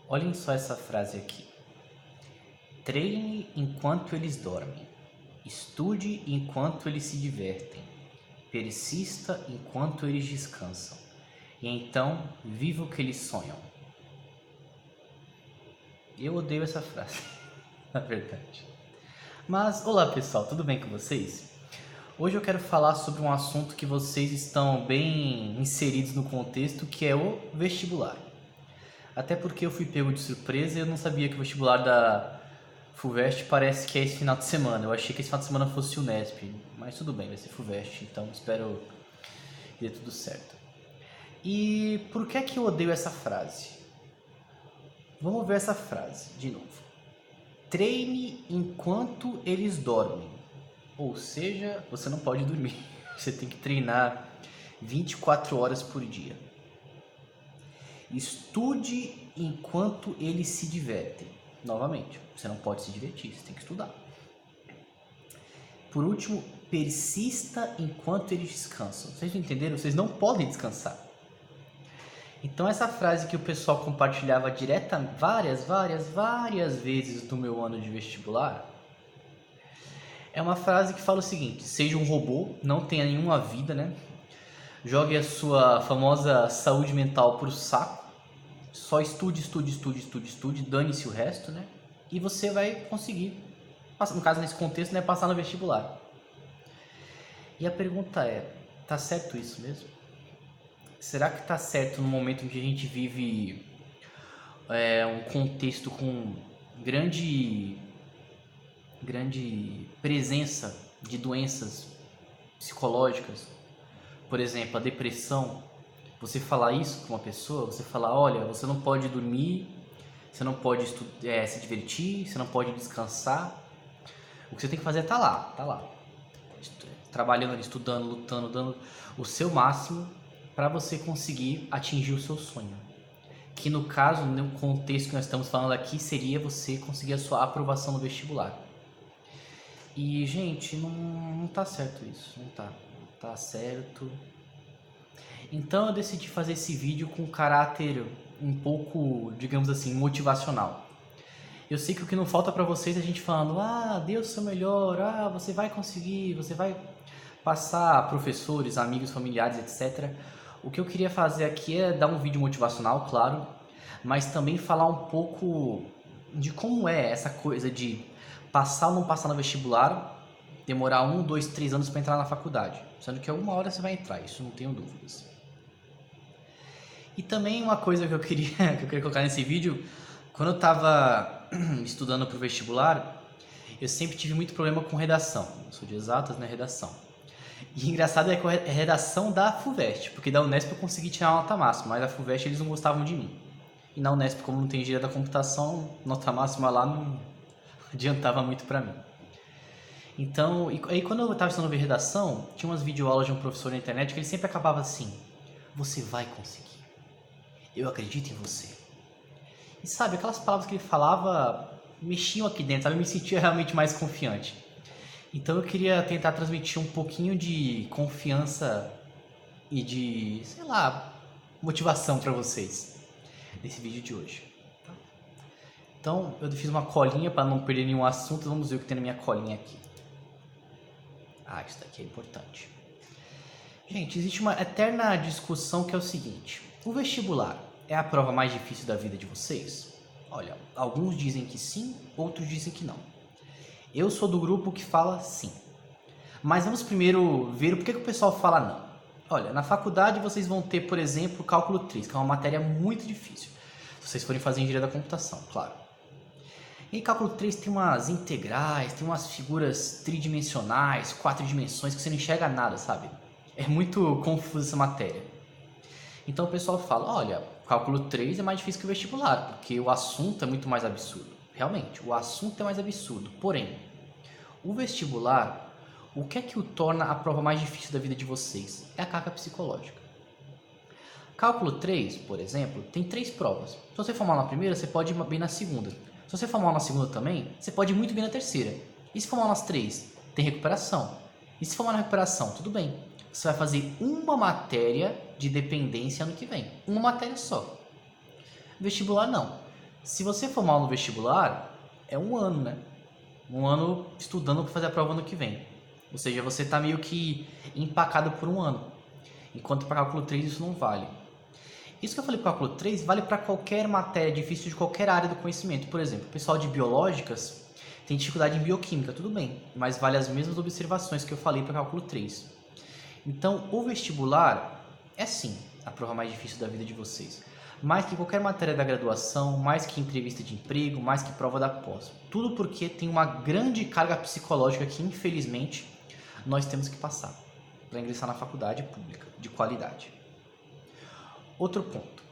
Olhem só essa frase aqui. Treine enquanto eles dormem. Estude enquanto eles se divertem. Persista enquanto eles descansam. E então, viva o que eles sonham. Eu odeio essa frase, na verdade. Mas, olá pessoal, tudo bem com vocês? Hoje eu quero falar sobre um assunto que vocês estão bem inseridos no contexto, que é o vestibular. Até porque eu fui pego de surpresa e eu não sabia que o vestibular da FUVEST parece que é esse final de semana. Eu achei que esse final de semana fosse o Unesp, mas tudo bem, vai ser FUVEST, então espero que dê tudo certo. E por que é que eu odeio essa frase? Vamos ver essa frase de novo. Treine enquanto eles dormem. Ou seja, você não pode dormir. Você tem que treinar 24 horas por dia. Estude enquanto eles se divertem. Novamente, você não pode se divertir, você tem que estudar. Por último, persista enquanto eles descansam. Vocês entenderam? Vocês não podem descansar. Então essa frase que o pessoal compartilhava várias vezes no meu ano de vestibular, é uma frase que fala o seguinte: seja um robô, não tenha nenhuma vida, né? Jogue a sua famosa saúde mental pro saco. Só estude, dane-se o resto, né? E você vai conseguir, no caso nesse contexto, né, passar no vestibular. E a pergunta é, tá certo isso mesmo? Será que tá certo no momento em que a gente vive um contexto com grande presença de doenças psicológicas? Por exemplo, a depressão. Você falar isso para uma pessoa, você falar, olha, você não pode dormir, você não pode se divertir, você não pode descansar. O que você tem que fazer é tá lá, trabalhando, estudando, lutando, dando o seu máximo para você conseguir atingir o seu sonho. Que no caso, no contexto que nós estamos falando aqui, seria você conseguir a sua aprovação no vestibular. E, gente, não tá certo isso, não tá certo. Então eu decidi fazer esse vídeo com um caráter um pouco, digamos assim, motivacional. Eu sei que o que não falta para vocês é a gente falando, dê o seu melhor, você vai conseguir, você vai passar, professores, amigos, familiares, etc. O que eu queria fazer aqui é dar um vídeo motivacional, claro, mas também falar um pouco de como é essa coisa de passar ou não passar no vestibular, demorar 1, 2, 3 anos para entrar na faculdade, sendo que alguma hora você vai entrar, isso não tenho dúvidas. E também uma coisa que eu queria colocar nesse vídeo, quando eu estava estudando para o vestibular, eu sempre tive muito problema com redação. Eu sou de exatas, né? Redação. E engraçado é que é redação da FUVEST, porque da Unesp eu consegui tirar uma nota máxima, mas da FUVEST eles não gostavam de mim. E na Unesp, como não tem engenharia da computação, nota máxima lá não adiantava muito para mim. Então, e aí quando eu estava estudando redação, tinha umas videoaulas de um professor na internet que ele sempre acabava assim: você vai conseguir. Eu acredito em você. E sabe, aquelas palavras que ele falava mexiam aqui dentro, sabe? Eu me sentia realmente mais confiante. Então eu queria tentar transmitir um pouquinho de confiança e de, sei lá, motivação para vocês nesse vídeo de hoje. Então eu fiz uma colinha para não perder nenhum assunto. Vamos ver o que tem na minha colinha aqui. Isso daqui é importante. Gente, existe uma eterna discussão que é o seguinte: o vestibular é a prova mais difícil da vida de vocês? Olha, alguns dizem que sim, outros dizem que não. Eu sou do grupo que fala sim. Mas vamos primeiro ver o porquê que o pessoal fala não. Olha, na faculdade vocês vão ter, por exemplo, cálculo 3, que é uma matéria muito difícil. Se vocês forem fazer engenharia da computação, claro. E cálculo 3 tem umas integrais, tem umas figuras tridimensionais, 4 dimensões, que você não enxerga nada, sabe? É muito confusa essa matéria. Então o pessoal fala, olha, cálculo 3 é mais difícil que o vestibular, porque o assunto é muito mais absurdo. Realmente, o assunto é mais absurdo. Porém, o vestibular, o que é que o torna a prova mais difícil da vida de vocês? É a carga psicológica. Cálculo 3, por exemplo, tem 3 provas. Se você for mal na primeira, você pode ir bem na segunda. Se você for mal na segunda também, você pode ir muito bem na terceira. E se for mal nas 3, tem recuperação. E se for mal na recuperação, tudo bem. Você vai fazer uma matéria de dependência ano que vem. Uma matéria só. Vestibular não. Se você for mal no vestibular, é um ano, né? Um ano estudando para fazer a prova no que vem. Ou seja, você está meio que empacado por um ano. Enquanto para cálculo 3 isso não vale. Isso que eu falei para cálculo 3 vale para qualquer matéria difícil de qualquer área do conhecimento. Por exemplo, o pessoal de biológicas tem dificuldade em bioquímica, tudo bem, mas vale as mesmas observações que eu falei para cálculo 3. Então, o vestibular é sim a prova mais difícil da vida de vocês. Mais que qualquer matéria da graduação, mais que entrevista de emprego, mais que prova da pós. Tudo porque tem uma grande carga psicológica que, infelizmente, nós temos que passar para ingressar na faculdade pública de qualidade. Outro ponto.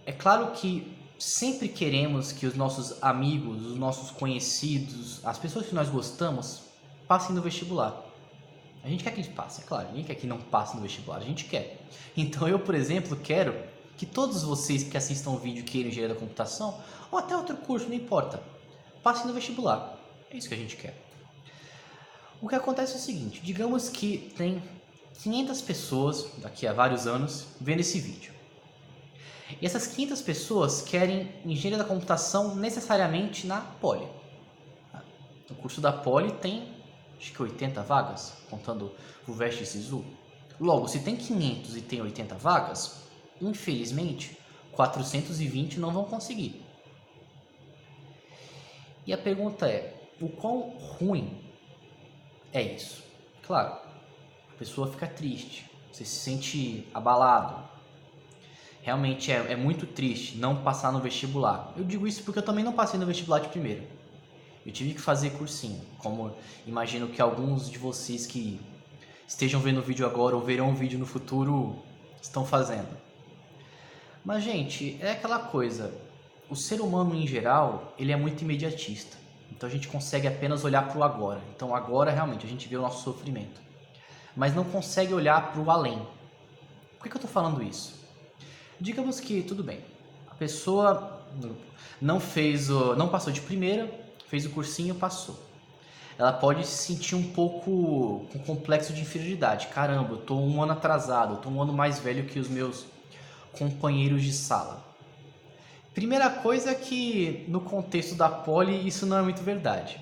É claro que sempre queremos que os nossos amigos, os nossos conhecidos, as pessoas que nós gostamos, passem no vestibular. A gente quer que eles passem, é claro. Ninguém quer que não passe no vestibular, a gente quer. Então eu, por exemplo, quero que todos vocês que assistam o vídeo queiram engenharia da computação, ou até outro curso, não importa, passem no vestibular. É isso que a gente quer. O que acontece é o seguinte, digamos que tem 500 pessoas, daqui a vários anos, vendo esse vídeo. E essas 500 pessoas querem engenharia da computação necessariamente na Poli. O curso da Poli tem, acho que 80 vagas, contando o Veste e Sisu. Logo, se tem 500 e tem 80 vagas, infelizmente, 420 não vão conseguir. E a pergunta é, o quão ruim é isso? Claro, a pessoa fica triste, você se sente abalado. Realmente é muito triste não passar no vestibular. Eu digo isso porque eu também não passei no vestibular de primeira. Eu tive que fazer cursinho, como imagino que alguns de vocês que estejam vendo o vídeo agora ou verão o vídeo no futuro estão fazendo. Mas, gente, é aquela coisa, o ser humano em geral, ele é muito imediatista. Então a gente consegue apenas olhar para o agora. Então agora realmente a gente vê o nosso sofrimento. Mas não consegue olhar para o além. Por que eu estou falando isso? Digamos que, tudo bem, a pessoa não passou de primeira, fez o cursinho, passou. Ela pode se sentir um pouco com complexo de inferioridade. Caramba, eu estou um ano atrasado, eu estou um ano mais velho que os meus companheiros de sala. Primeira coisa é que no contexto da Poli isso não é muito verdade.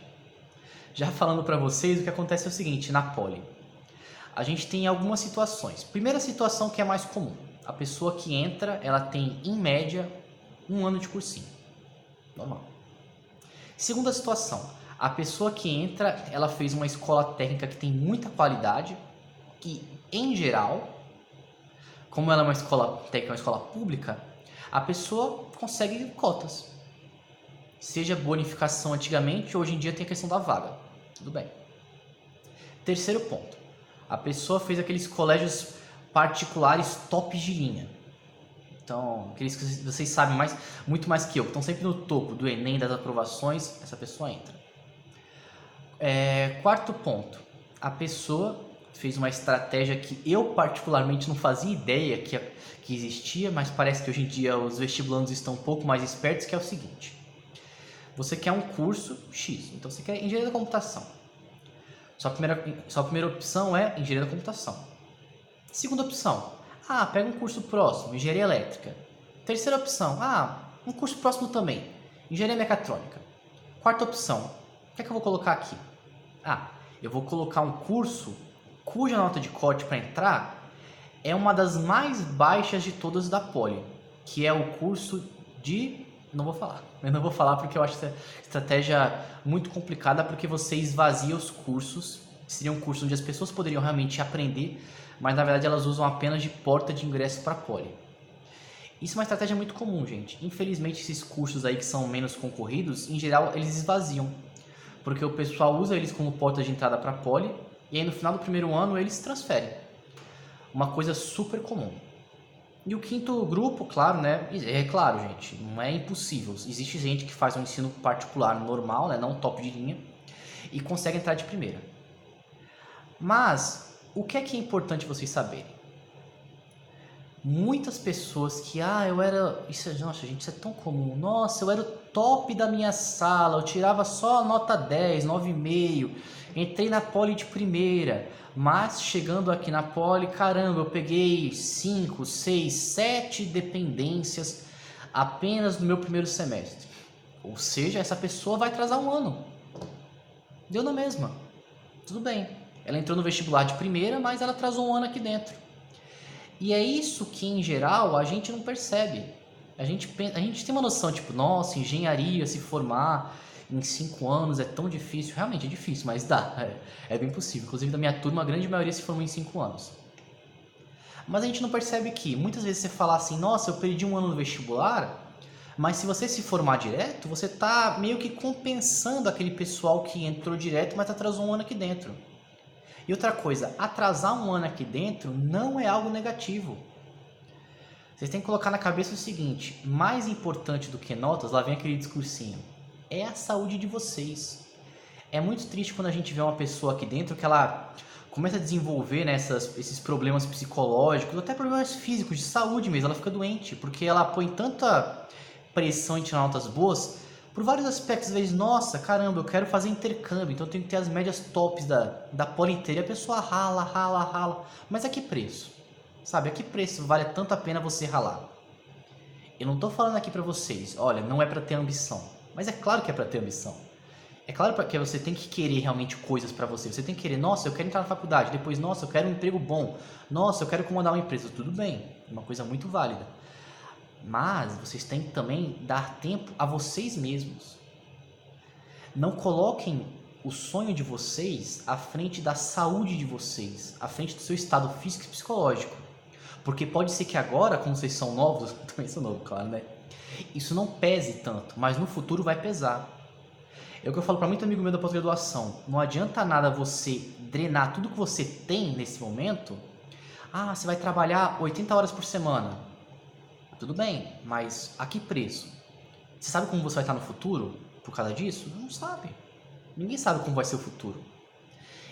Já falando para vocês, o que acontece é o seguinte, na Poli. A gente tem algumas situações. Primeira situação que é mais comum. A pessoa que entra, ela tem, em média, 1 ano de cursinho. Normal. Segunda situação. A pessoa que entra, ela fez uma escola técnica que tem muita qualidade, que, em geral, como ela é uma escola técnica, uma escola pública, a pessoa consegue cotas. Seja bonificação antigamente, hoje em dia tem a questão da vaga. Tudo bem. Terceiro ponto. A pessoa fez aqueles colégios particulares tops de linha. Então, aqueles que vocês sabem muito mais que eu, que estão sempre no topo do Enem, das aprovações, essa pessoa entra. Quarto ponto. A pessoa fez uma estratégia que eu particularmente não fazia ideia que existia, mas parece que hoje em dia os vestibulandos estão um pouco mais espertos, que é o seguinte. Você quer um curso X, então você quer engenharia da computação. Sua primeira opção é engenharia da computação. Segunda opção, pega um curso próximo, engenharia elétrica. Terceira opção, um curso próximo também, engenharia mecatrônica. Quarta opção, o que é que eu vou colocar aqui? Eu vou colocar um curso cuja nota de corte para entrar é uma das mais baixas de todas da Poli, que é o curso de... Eu não vou falar porque eu acho essa estratégia muito complicada, porque você esvazia os cursos, seria um curso onde as pessoas poderiam realmente aprender, mas na verdade elas usam apenas de porta de ingresso para a Poli. Isso é uma estratégia muito comum, gente. Infelizmente esses cursos aí que são menos concorridos, em geral eles esvaziam, porque o pessoal usa eles como porta de entrada para a Poli, e aí no final do primeiro ano eles transferem. Uma coisa super comum. E o quinto grupo, claro, né? É claro, gente, não é impossível. Existe gente que faz um ensino particular normal, né? Não top de linha, e consegue entrar de primeira. Mas o que é importante vocês saberem? Muitas pessoas que, eu era... Nossa, gente, isso é tão comum. Nossa, eu era o top da minha sala, eu tirava só nota 10, 9,5, entrei na Poli de primeira, mas chegando aqui na Poli, caramba, eu peguei 5, 6, 7 dependências apenas no meu primeiro semestre. Ou seja, essa pessoa vai atrasar um ano. Deu na mesma. Tudo bem. Ela entrou no vestibular de primeira, mas ela atrasou um ano aqui dentro. E é isso que, em geral, a gente não percebe. A gente tem uma noção, tipo, nossa, engenharia, se formar em 5 anos é tão difícil. Realmente é difícil, mas dá. É bem possível. Inclusive, da minha turma, a grande maioria se formou em 5 anos. Mas a gente não percebe que, muitas vezes você fala assim, nossa, eu perdi um ano no vestibular, mas se você se formar direto, você está meio que compensando aquele pessoal que entrou direto, mas atrasou um ano aqui dentro. E outra coisa, atrasar um ano aqui dentro não é algo negativo. Vocês têm que colocar na cabeça o seguinte, mais importante do que notas, lá vem aquele discursinho, é a saúde de vocês. É muito triste quando a gente vê uma pessoa aqui dentro que ela começa a desenvolver, né, esses problemas psicológicos, até problemas físicos, de saúde mesmo, ela fica doente, porque ela põe tanta pressão em tirar notas boas, por vários aspectos, às vezes, nossa, caramba, eu quero fazer intercâmbio, então eu tenho que ter as médias tops da poli inteira, e a pessoa rala, mas a que preço? Sabe, a que preço vale tanto a pena você ralar? Eu não tô falando aqui pra vocês, olha, não é pra ter ambição, mas é claro que é pra ter ambição. É claro que você tem que querer realmente coisas pra você. Você tem que querer, nossa, eu quero entrar na faculdade. Depois, nossa, eu quero um emprego bom. Nossa, eu quero comandar uma empresa. Tudo bem, é uma coisa muito válida. Mas vocês têm que também dar tempo a vocês mesmos. Não coloquem o sonho de vocês à frente da saúde de vocês, à frente do seu estado físico e psicológico. Porque pode ser que agora, como vocês são novos, também sou novo, claro, né? Isso não pese tanto, mas no futuro vai pesar. É o que eu falo para muito amigo meu da pós-graduação. Não adianta nada você drenar tudo que você tem nesse momento. Ah, você vai trabalhar 80 horas por semana. Tudo bem, mas a que preço? Você sabe como você vai estar no futuro por causa disso? Não sabe. Ninguém sabe como vai ser o futuro.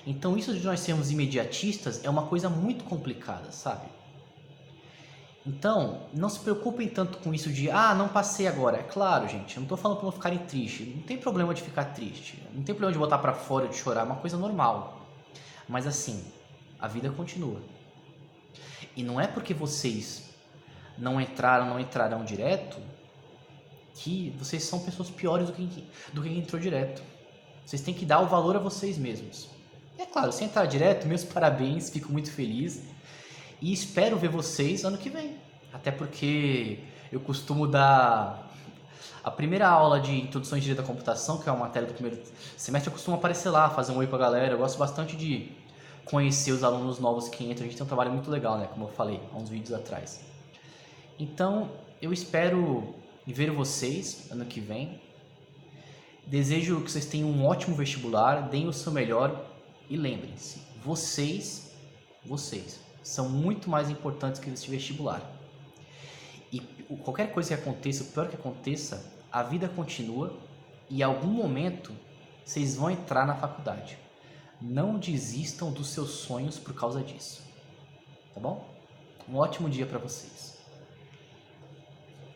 Então isso de nós sermos imediatistas é uma coisa muito complicada, sabe? Então, não se preocupem tanto com isso de, não passei agora. É claro, gente, eu não tô falando para não ficarem tristes. Não tem problema de ficar triste. Não tem problema de botar para fora, de chorar. É uma coisa normal. Mas assim, a vida continua. E não é porque vocês não entrarão direto, que vocês são pessoas piores do que quem entrou direto. Vocês têm que dar o valor a vocês mesmos. E é claro, se entrar direto, meus parabéns, fico muito feliz. E espero ver vocês ano que vem. Até porque eu costumo dar a primeira aula de introdução em direito da computação, que é uma matéria do primeiro semestre, eu costumo aparecer lá, fazer um oi com a galera. Eu gosto bastante de conhecer os alunos novos que entram. A gente tem um trabalho muito legal, né? Como eu falei há uns vídeos atrás. Então, eu espero ver vocês ano que vem. Desejo que vocês tenham um ótimo vestibular, deem o seu melhor e lembrem-se, vocês são muito mais importantes que esse vestibular. E qualquer coisa que aconteça, o pior que aconteça, a vida continua e em algum momento vocês vão entrar na faculdade. Não desistam dos seus sonhos por causa disso. Tá bom? Um ótimo dia para vocês.